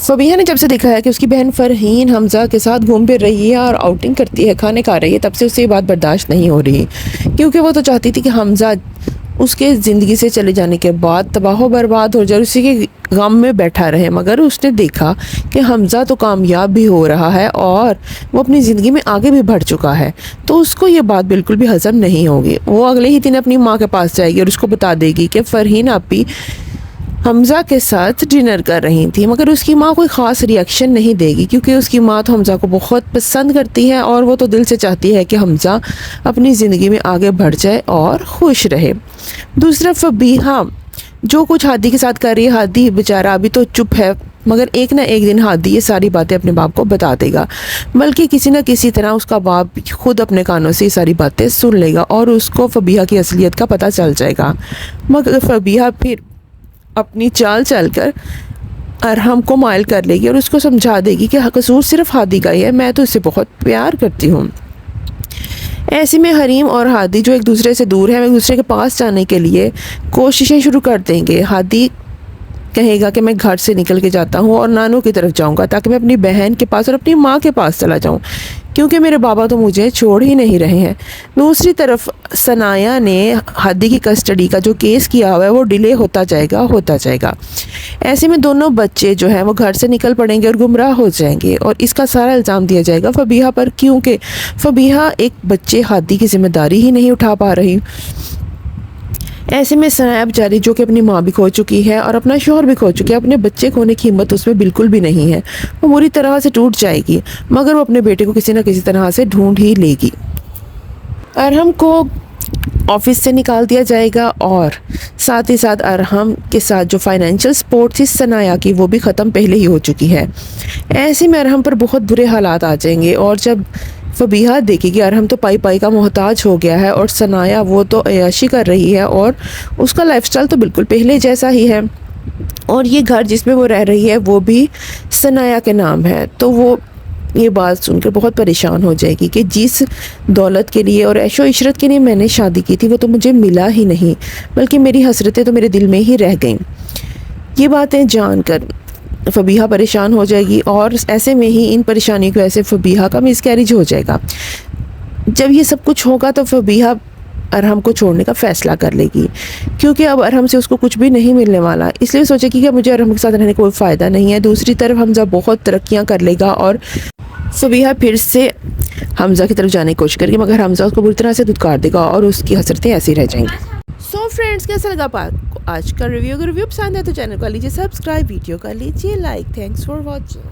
فبیہا نے جب سے دیکھا ہے کہ اس کی بہن فرحین حمزہ کے ساتھ گھوم پھر رہی ہے اور آؤٹنگ کرتی ہے، کھانے کھا رہی ہے، تب سے اسے یہ بات برداشت نہیں ہو رہی، کیونکہ وہ تو چاہتی تھی کہ حمزہ اس کے زندگی سے چلے جانے کے بعد تباہ و برباد ہو جائے، اسی کے غم میں بیٹھا رہے، مگر اس نے دیکھا کہ حمزہ تو کامیاب بھی ہو رہا ہے اور وہ اپنی زندگی میں آگے بھی بڑھ چکا ہے، تو اس کو یہ بات بالکل بھی ہضم نہیں ہوگی۔ وہ اگلے ہی دن اپنی ماں کے پاس جائے گی اور اس کو بتا دے گی کہ فرحین آپی حمزہ کے ساتھ ڈنر کر رہی تھی، مگر اس کی ماں کوئی خاص ری ایکشن نہیں دے گی، کیونکہ اس کی ماں تو حمزہ کو بہت پسند کرتی ہے اور وہ تو دل سے چاہتی ہے کہ حمزہ اپنی زندگی میں آگے بڑھ جائے اور خوش رہے۔ دوسرا فبیہا جو کچھ ہادی کے ساتھ کر رہی ہے، ہادی بیچارہ ابھی تو چپ ہے، مگر ایک نہ ایک دن ہادی یہ ساری باتیں اپنے باپ کو بتا دے گا، بلکہ کسی نہ کسی طرح اس کا باپ خود اپنے کانوں سے یہ ساری باتیں سن لے گا اور اس کو فبیہا کی اصلیت کا پتہ چل جائے گا، مگر فبیہا پھر اپنی چال چل کر ارحم کو مائل کر لے گی اور اس کو سمجھا دے گی کہ قصور صرف ہادی کا ہی ہے، میں تو اسے بہت پیار کرتی ہوں۔ ایسے میں حریم اور ہادی جو ایک دوسرے سے دور ہیں، ایک دوسرے کے پاس جانے کے لیے کوششیں شروع کر دیں گے۔ ہادی کہے گا کہ میں گھر سے نکل کے جاتا ہوں اور نانو کی طرف جاؤں گا تاکہ میں اپنی بہن کے پاس اور اپنی ماں کے پاس چلا جاؤں، کیونکہ میرے بابا تو مجھے چھوڑ ہی نہیں رہے ہیں۔ دوسری طرف ثنایا نے ہادی کی کسٹڈی کا جو کیس کیا ہوا ہے وہ ڈیلے ہوتا جائے گا۔ ایسے میں دونوں بچے جو ہیں وہ گھر سے نکل پڑیں گے اور گمراہ ہو جائیں گے، اور اس کا سارا الزام دیا جائے گا فبیہا پر، کیونکہ فبیہا ایک بچے ہادی کی ذمہ داری ہی نہیں اٹھا پا رہی۔ ایسے میں ثنایا بیچاری جو کہ اپنی ماں بھی کھو چکی ہے اور اپنا شوہر بھی کھو چکی ہے، اپنے بچے کھونے کی ہمت اس میں بالکل بھی نہیں ہے، وہ بری طرح سے ٹوٹ جائے گی، مگر وہ اپنے بیٹے کو کسی نہ کسی طرح سے ڈھونڈ ہی لے گی۔ ارحم کو آفس سے نکال دیا جائے گا اور ساتھ ہی ساتھ ارحم کے ساتھ جو فائنینشیل سپورٹ تھی ثنایا کی وہ بھی ختم پہلے ہی ہو چکی ہے۔ ایسے میں ارحم پر بہت برے حالات آ جائیں گے، اور جب فبیہا دیکھے گی ارحم تو پائی پائی کا محتاج ہو گیا ہے اور ثنایا وہ تو عیاشی کر رہی ہے اور اس کا لائف سٹائل تو بالکل پہلے جیسا ہی ہے، اور یہ گھر جس میں وہ رہ رہی ہے وہ بھی ثنایا کے نام ہے، تو وہ یہ بات سن کر بہت پریشان ہو جائے گی کہ جس دولت کے لیے اور عیش و عشرت کے لیے میں نے شادی کی تھی وہ تو مجھے ملا ہی نہیں، بلکہ میری حسرتیں تو میرے دل میں ہی رہ گئیں۔ یہ باتیں جان کر فبیہا پریشان ہو جائے گی، اور ایسے میں ہی ان پریشانیوں کی وجہ سے فبیہا کا مس کیریج ہو جائے گا۔ جب یہ سب کچھ ہوگا تو فبیہا ارحم کو چھوڑنے کا فیصلہ کر لے گی، کیونکہ اب ارحم سے اس کو کچھ بھی نہیں ملنے والا، اس لیے سوچے گی کہ مجھے ارحم کے ساتھ رہنے کا کوئی فائدہ نہیں ہے۔ دوسری طرف حمزہ بہت ترقیاں کر لے گا اور فبیہا پھر سے حمزہ کی طرف جانے کی کوشش کرے گی، مگر حمزہ اس کو بری طرح سے دھتکار دے گا اور اس کی حسرتیں ایسی رہ جائیں گی۔ سو فرینڈز، کیسا لگا آپ کو آج کا ریویو؟ اگر ریویو پسند ہے تو چینل کو لیجیے سبسکرائب، ویڈیو کا لیجیے لائک۔ Thanks for watching.